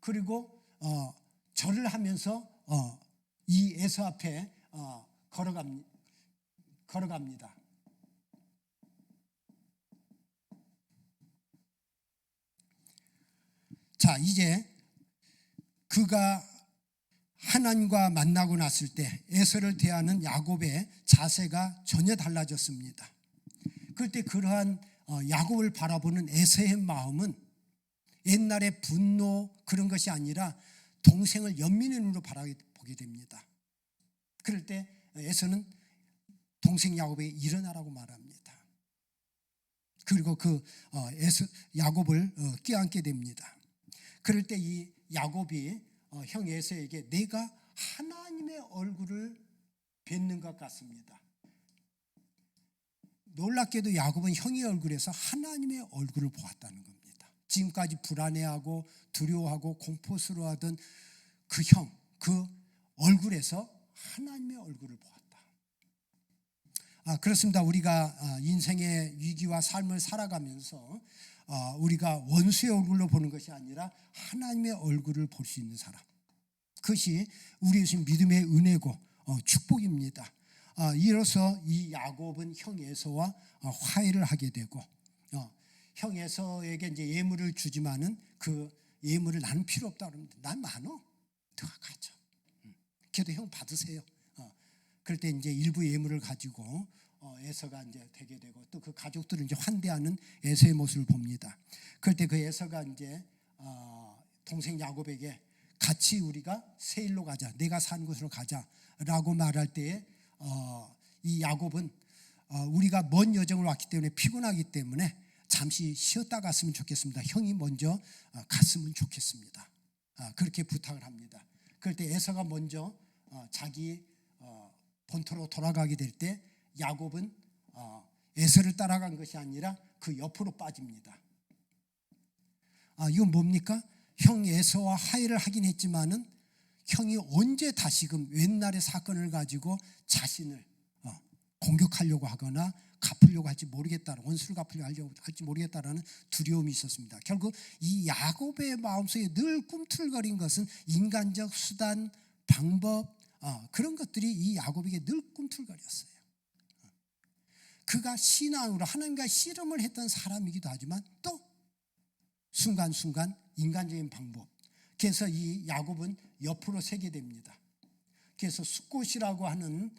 그리고 절을 하면서 이 에서 앞에 걸어갑니다. 자, 이제 그가 하나님과 만나고 났을 때 에서를 대하는 야곱의 자세가 전혀 달라졌습니다. 그때 그러한 야곱을 바라보는 에서의 마음은 옛날의 분노 그런 것이 아니라 동생을 연민의 눈으로 바라보게 됩니다. 그럴 때 에서는 동생 야곱에게 일어나라고 말합니다. 그리고 야곱을 껴안게 됩니다. 그럴 때 이 야곱이 형 에서에게 내가 하나님의 얼굴을 뵙는 것 같습니다. 놀랍게도 야곱은 형의 얼굴에서 하나님의 얼굴을 보았다는 겁니다. 지금까지 불안해하고 두려워하고 공포스러워하던 그 얼굴에서 하나님의 얼굴을 보았다. 그렇습니다. 우리가 인생의 위기와 삶을 살아가면서 우리가 원수의 얼굴로 보는 것이 아니라 하나님의 얼굴을 볼 수 있는 사람, 그것이 우리의 믿음의 은혜고 축복입니다. 이로써 이 야곱은 형 에서와 화해를 하게 되고 형 에서에게 이제 예물을 주지만은 그 예물을 나는 필요 없다 그럽니다. 난 많어, 너가 가져. 그래도 형 받으세요. 그럴 때 이제 일부 예물을 가지고 에서가 이제 되게 되고 또 그 가족들을 이제 환대하는 에서의 모습을 봅니다. 그럴 때 그 에서가 이제 동생 야곱에게 같이 우리가 세일로 가자, 내가 사는 곳으로 가자라고 말할 때에 이 야곱은 우리가 먼 여정을 왔기 때문에 피곤하기 때문에 잠시 쉬었다 갔으면 좋겠습니다. 형이 먼저 갔으면 좋겠습니다. 그렇게 부탁을 합니다. 그럴 때 에서가 먼저 자기 본토로 돌아가게 될 때 야곱은 에서를 따라간 것이 아니라 그 옆으로 빠집니다. 이건 뭡니까? 형 에서와 화해를 하긴 했지만은 형이 언제 다시금 옛날의 사건을 가지고 자신을 공격하려고 하거나 갚으려고 할지 모르겠다, 원수를 갚으려고 할지 모르겠다라는 두려움이 있었습니다. 결국 이 야곱의 마음속에 늘 꿈틀거린 것은 인간적 수단, 방법, 그런 것들이 이 야곱에게 늘 꿈틀거렸어요. 그가 신앙으로 하나님과 씨름을 했던 사람이기도 하지만 또 순간순간 인간적인 방법, 그래서 이 야곱은 옆으로 새게 됩니다. 그래서 숫곳이라고 하는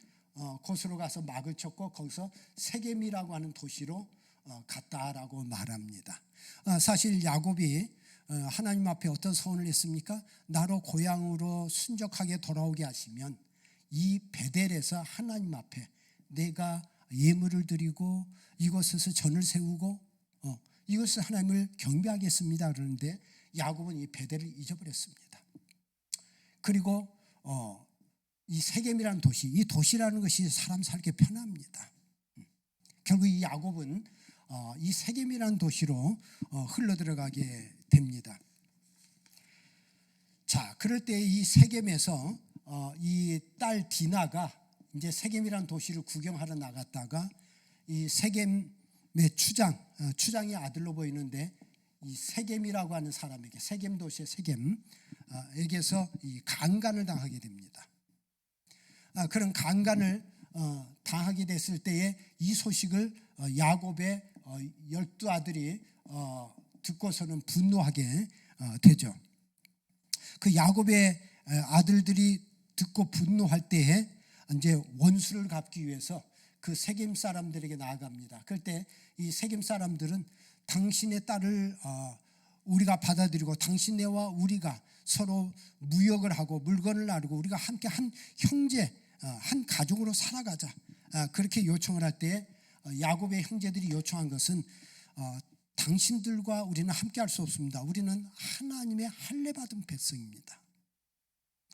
곳으로 가서 막을 쳤고 거기서 세겜이라고 하는 도시로 갔다라고 말합니다. 사실 야곱이 하나님 앞에 어떤 서원을 했습니까? 나로 고향으로 순적하게 돌아오게 하시면 이 베델에서 하나님 앞에 내가 예물을 드리고 이곳에서 전을 세우고 이것을 하나님을 경배하겠습니다. 그러는데 야곱은 이 베델을 잊어버렸습니다. 그리고 이 세겜이라는 도시, 이 도시라는 것이 사람 살기 편합니다. 결국 이 야곱은 이 세겜이라는 도시로 흘러들어가게 됩니다. 자, 그럴 때 이 세겜에서 이 딸 디나가 이제 세겜이라는 도시를 구경하러 나갔다가 이 세겜의 추장의 아들로 보이는데 이 세겜이라고 하는 사람에게, 세겜 도시의 세겜에게서 이 강간을 당하게 됩니다. 그런 강간을 당하게 됐을 때에 이 소식을 야곱의 12아들이 듣고서는 분노하게 되죠. 그 야곱의 아들들이 듣고 분노할 때에 이제 원수를 갚기 위해서 그 세겜 사람들에게 나아갑니다. 그럴 때 이 세겜 사람들은 당신의 딸을 우리가 받아들이고 당신네와 우리가 서로 무역을 하고 물건을 나누고 우리가 함께 한 형제, 한 가족으로 살아가자, 그렇게 요청을 할 때 야곱의 형제들이 요청한 것은 당신들과 우리는 함께 할 수 없습니다. 우리는 하나님의 할례 받은 백성입니다.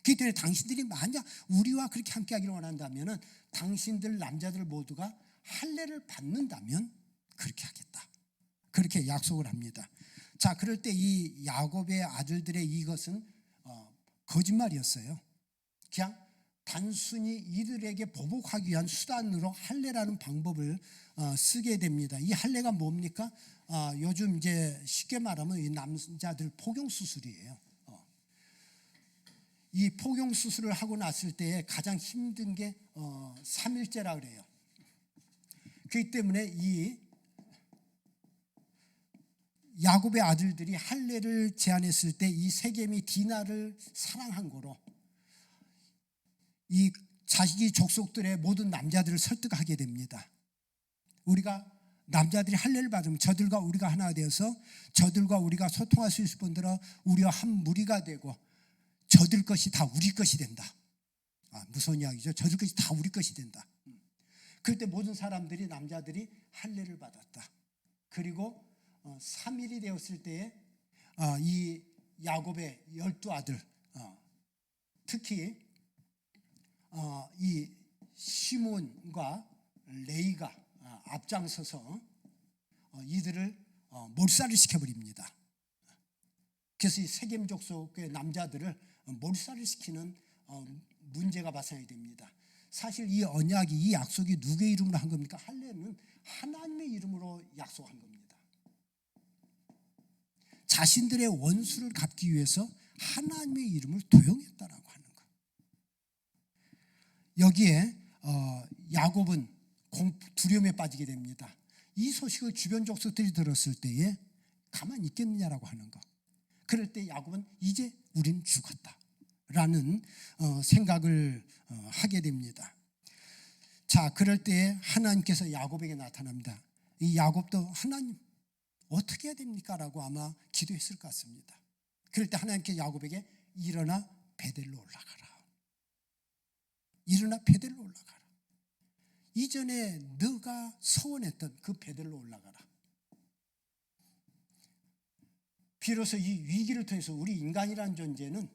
그렇기 때문에 당신들이 만약 우리와 그렇게 함께 하기를 원한다면 당신들 남자들 모두가 할례를 받는다면 그렇게 하겠다, 그렇게 약속을 합니다. 자, 그럴 때 이 야곱의 아들들의 이것은 거짓말이었어요. 그냥 단순히 이들에게 보복하기 위한 수단으로 할례라는 방법을 쓰게 됩니다. 이 할례가 뭡니까? 요즘 이제 쉽게 말하면 이 남자들 포경 수술이에요. 이 포경 수술을 하고 났을 때 가장 힘든 게 3일째라 그래요. 그렇기 때문에 이 야곱의 아들들이 할례를 제안했을 때 이 세겜이 디나를 사랑한 거로 이 자식이 족속들의 모든 남자들을 설득하게 됩니다. 우리가 남자들이 할례를 받으면 저들과 우리가 하나 되어서 저들과 우리가 소통할 수 있을 뿐더러 우리와 한 무리가 되고 저들 것이 다 우리 것이 된다. 무서운 이야기죠. 저들 것이 다 우리 것이 된다. 그럴 때 모든 사람들이 남자들이 할례를 받았다. 그리고 3일이 되었을 때에 이 야곱의 12아들 특히 이 시몬과 레이가 앞장서서 이들을 몰살을 시켜버립니다. 그래서 이 세겜 족속의 남자들을 몰살을 시키는 문제가 발생이 됩니다. 사실 이 언약이 이 약속이 누구의 이름으로 한 겁니까? 할례는 하나님의 이름으로 약속한 겁니다. 자신들의 원수를 갚기 위해서 하나님의 이름을 도용했다라고 하는 것. 여기에 야곱은 두려움에 빠지게 됩니다. 이 소식을 주변 족속들이 들었을 때에 가만히 있겠느냐라고 하는 것. 그럴 때 야곱은 이제 우린 죽었다라는 생각을 하게 됩니다. 자, 그럴 때 하나님께서 야곱에게 나타납니다. 이 야곱도 하나님 어떻게 해야 됩니까? 라고 아마 기도했을 것 같습니다. 그럴 때 하나님께서 야곱에게 일어나 베델로 올라가라. 일어나 베델로 올라가라. 이전에 너가 서원했던 그 베델로 올라가라. 비로소 이 위기를 통해서 우리 인간이라는 존재는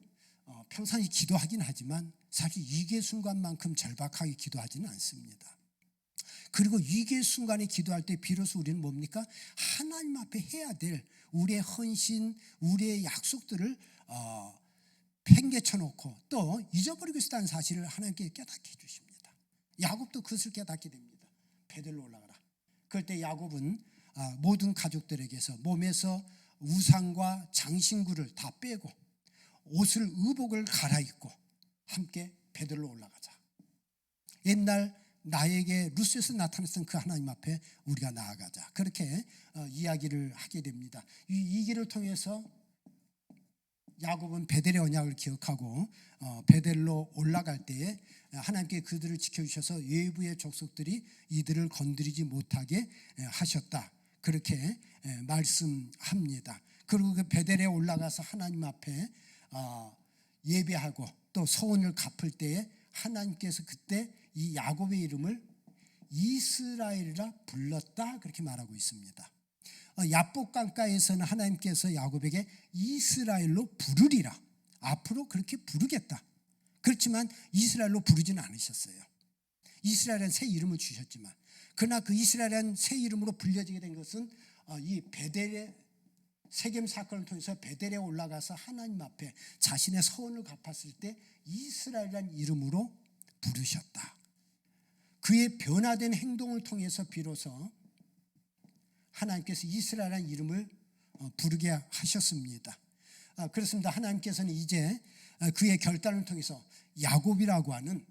평상시 기도하긴 하지만 사실 위기의 순간만큼 절박하게 기도하지는 않습니다. 그리고 위기의 순간에 기도할 때 비로소 우리는 뭡니까? 하나님 앞에 해야 될 우리의 헌신, 우리의 약속들을 팽개쳐놓고 또 잊어버리고 있다는 사실을 하나님께 깨닫게 해주십니다. 야곱도 그것을 깨닫게 됩니다. 베델로 올라가라. 그럴 때 야곱은 모든 가족들에게서 몸에서 우상과 장신구를 다 빼고 옷을 의복을 갈아입고 함께 베델로 올라가자. 옛날 나에게 루스에서 나타났던 그 하나님 앞에 우리가 나아가자. 그렇게 이야기를 하게 됩니다. 이 길을 통해서 야곱은 베델의 언약을 기억하고 베델로 올라갈 때에 하나님께 그들을 지켜주셔서 외부의 족속들이 이들을 건드리지 못하게 하셨다. 그렇게 말씀합니다. 그리고 그 베델에 올라가서 하나님 앞에 예배하고 또 소원을 갚을 때에 하나님께서 그때 이 야곱의 이름을 이스라엘이라 불렀다. 그렇게 말하고 있습니다. 야복 강가에서는 하나님께서 야곱에게 이스라엘로 부르리라. 앞으로 그렇게 부르겠다. 그렇지만 이스라엘로 부르지는 않으셨어요. 이스라엘은 새 이름을 주셨지만 그러나 그 이스라엘은 새 이름으로 불려지게 된 것은 이 베델의 세겜 사건을 통해서 베델에 올라가서 하나님 앞에 자신의 서원을 갚았을 때 이스라엘이라는 이름으로 부르셨다. 그의 변화된 행동을 통해서 비로소 하나님께서 이스라엘이라는 이름을 부르게 하셨습니다. 그렇습니다. 하나님께서는 이제 그의 결단을 통해서 야곱이라고 하는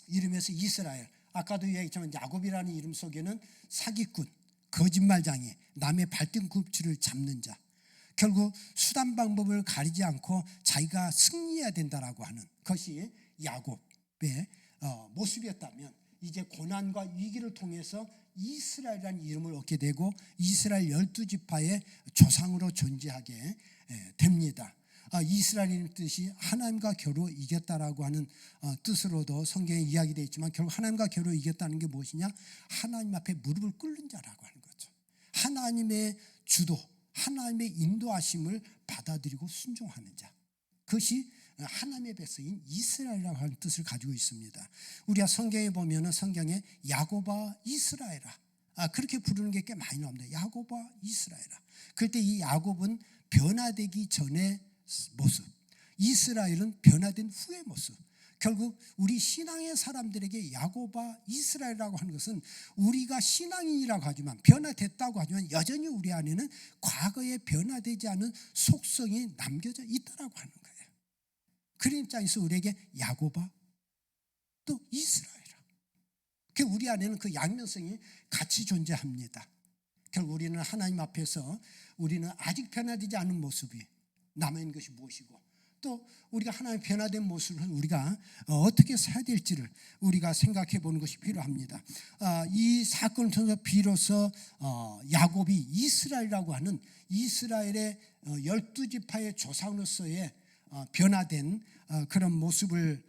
이름에서 이스라엘, 아까도 이야기했지만 야곱이라는 이름 속에는 사기꾼, 거짓말장애, 남의 발등꿈치를 잡는 자, 결국 수단 방법을 가리지 않고 자기가 승리해야 된다라고 하는 것이 야곱의 모습이었다면 이제 고난과 위기를 통해서 이스라엘이라는 이름을 얻게 되고 이스라엘 12지파의 조상으로 존재하게 됩니다. 이스라엘의 뜻이 하나님과 겨루 이겼다라고 하는 뜻으로도 성경에 이야기되어 있지만 결국 하나님과 겨루 이겼다는 게 무엇이냐? 하나님 앞에 무릎을 꿇는 자라고 하는 거죠. 하나님의 주도, 하나님의 인도하심을 받아들이고 순종하는 자. 그것이 하나님의 백성인 이스라엘이라고 하는 뜻을 가지고 있습니다. 우리가 성경에 보면은 성경에 야곱아 이스라엘아 그렇게 부르는 게 꽤 많이 나옵니다. 야곱아 이스라엘아. 그럴 때 이 야곱은 변화되기 전의 모습, 이스라엘은 변화된 후의 모습. 결국 우리 신앙의 사람들에게 야곱아 이스라엘이라고 하는 것은 우리가 신앙인이라고 하지만 변화됐다고 하지만 여전히 우리 안에는 과거에 변화되지 않은 속성이 남겨져 있다라고 하는 거예요. 그런 입장에서 우리에게 야곱아 또 이스라엘아. 우리 안에는 그 양면성이 같이 존재합니다. 결국 우리는 하나님 앞에서 우리는 아직 변화되지 않은 모습이 남아있는 것이 무엇이고, 또 우리가 하나님 변화된 모습을 우리가 어떻게 살아야 될지를 우리가 생각해 보는 것이 필요합니다. 이 사건을 통해서 비로소 야곱이 이스라엘이라고 하는 이스라엘의 12지파의 조상으로서의 변화된 그런 모습을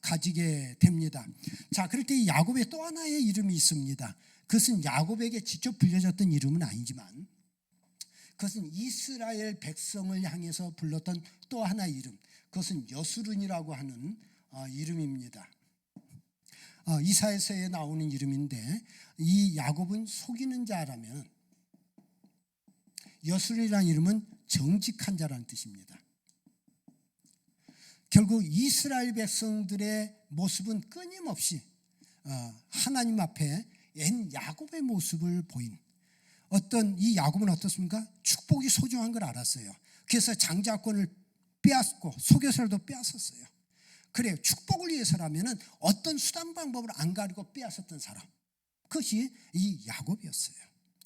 가지게 됩니다. 자, 그럴 때 야곱의 또 하나의 이름이 있습니다. 그것은 야곱에게 직접 불려졌던 이름은 아니지만 그것은 이스라엘 백성을 향해서 불렀던 또 하나의 이름, 그것은 여수룬이라고 하는 이름입니다. 이사야서에 나오는 이름인데, 이 야곱은 속이는 자라면 여수룬이라는 이름은 정직한 자라는 뜻입니다. 결국 이스라엘 백성들의 모습은 끊임없이 하나님 앞에 옛 야곱의 모습을 보인, 어떤 이 야곱은 어떻습니까? 축복이 소중한 걸 알았어요. 그래서 장자권을 빼앗고 속여서라도 빼앗았어요. 그래요. 축복을 위해서라면 어떤 수단 방법을 안 가리고 빼앗았던 사람, 그것이 이 야곱이었어요.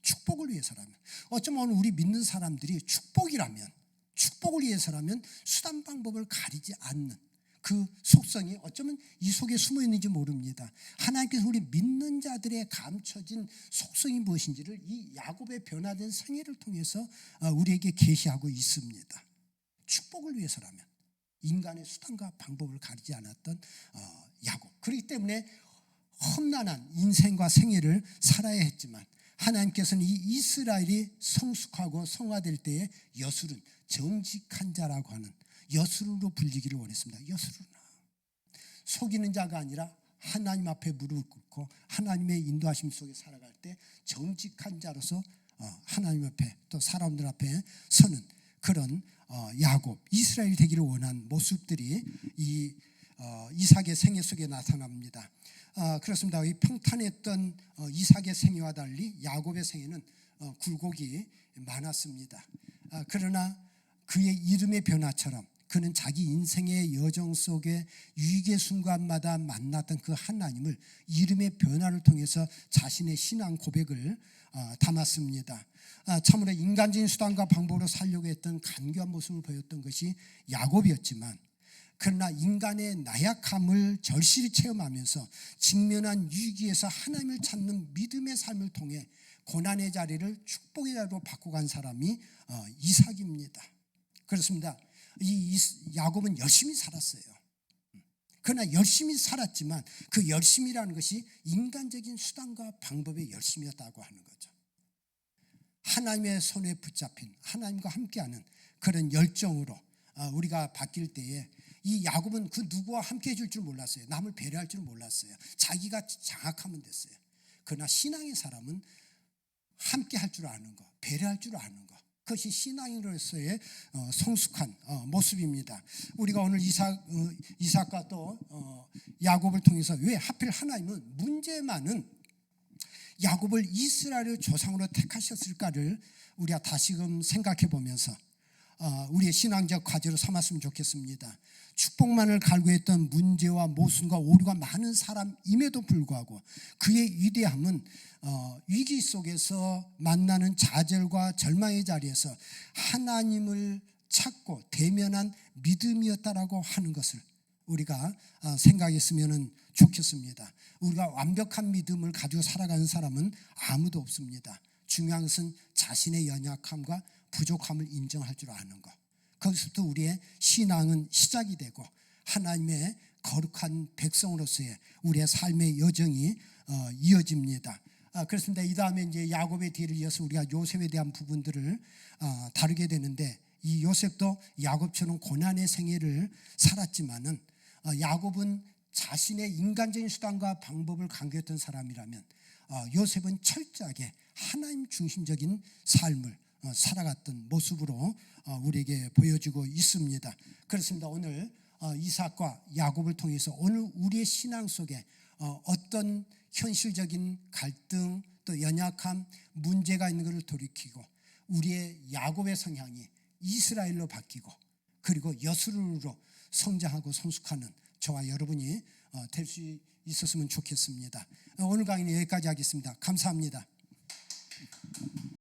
축복을 위해서라면. 어쩌면 오늘 우리 믿는 사람들이 축복을 위해서라면 수단 방법을 가리지 않는 그 속성이 어쩌면 이 속에 숨어 있는지 모릅니다. 하나님께서 우리 믿는 자들의 감춰진 속성이 무엇인지를 이 야곱의 변화된 생애를 통해서 우리에게 계시하고 있습니다. 축복을 위해서라면 인간의 수단과 방법을 가리지 않았던 야곱. 그렇기 때문에 험난한 인생과 생애를 살아야 했지만 하나님께서는 이 이스라엘이 성숙하고 성화될 때에 여수른, 정직한 자라고 하는 여수른으로 불리기를 원했습니다. 여수른아. 속이는 자가 아니라 하나님 앞에 무릎을 꿇고 하나님의 인도하심 속에 살아갈 때 정직한 자로서 하나님 앞에 또 사람들 앞에 서는 그런 야곱, 이스라엘이 되기를 원한 모습들이 이 이삭의 생애 속에 나타납니다. 그렇습니다. 이 평탄했던 이삭의 생애와 달리 야곱의 생애는 굴곡이 많았습니다. 그러나 그의 이름의 변화처럼 그는 자기 인생의 여정 속에 위기의 순간마다 만났던 그 하나님을 이름의 변화를 통해서 자신의 신앙 고백을 담았습니다. 참으로 인간적인 수단과 방법으로 살려고 했던 간교한 모습을 보였던 것이 야곱이었지만, 그러나 인간의 나약함을 절실히 체험하면서 직면한 위기에서 하나님을 찾는 믿음의 삶을 통해 고난의 자리를 축복의 자리로 바꿔간 사람이 이삭입니다. 그렇습니다. 이 야곱은 열심히 살았어요. 그러나 열심히 살았지만 그 열심이라는 것이 인간적인 수단과 방법의 열심이었다고 하는 거죠. 하나님의 손에 붙잡힌, 하나님과 함께하는 그런 열정으로 우리가 바뀔 때에 이 야곱은 그 누구와 함께 해줄 줄 몰랐어요. 남을 배려할 줄 몰랐어요. 자기가 장악하면 됐어요. 그러나 신앙의 사람은 함께 할 줄 아는 거, 배려할 줄 아는 거, 그것이 신앙인으로서의 성숙한 모습입니다. 우리가 오늘 이삭과 또 야곱을 통해서 왜 하필 하나님은 문제 많은 야곱을 이스라엘의 조상으로 택하셨을까를 우리가 다시금 생각해 보면서 우리의 신앙적 과제로 삼았으면 좋겠습니다. 축복만을 갈구했던 문제와 모순과 오류가 많은 사람임에도 불구하고 그의 위대함은 위기 속에서 만나는 좌절과 절망의 자리에서 하나님을 찾고 대면한 믿음이었다라고 하는 것을 우리가 생각했으면 좋겠습니다. 우리가 완벽한 믿음을 가지고 살아가는 사람은 아무도 없습니다. 중요한 것은 자신의 연약함과 부족함을 인정할 줄 아는 것. 거기서부터 우리의 신앙은 시작이 되고 하나님의 거룩한 백성으로서의 우리의 삶의 여정이 이어집니다. 그렇습니다. 이 다음에 이제 야곱의 뒤를 이어서 우리가 요셉에 대한 부분들을 다루게 되는데, 이 요셉도 야곱처럼 고난의 생애를 살았지만은 야곱은 자신의 인간적인 수단과 방법을 강구했던 사람이라면 요셉은 철저하게 하나님 중심적인 삶을 살아갔던 모습으로 우리에게 보여주고 있습니다. 그렇습니다. 오늘 이삭과 야곱을 통해서 오늘 우리의 신앙 속에 어떤 현실적인 갈등 또 연약함 문제가 있는 것을 돌이키고 우리의 야곱의 성향이 이스라엘로 바뀌고 그리고 여수르로 성장하고 성숙하는 저와 여러분이 될 수 있었으면 좋겠습니다. 오늘 강의는 여기까지 하겠습니다. 감사합니다.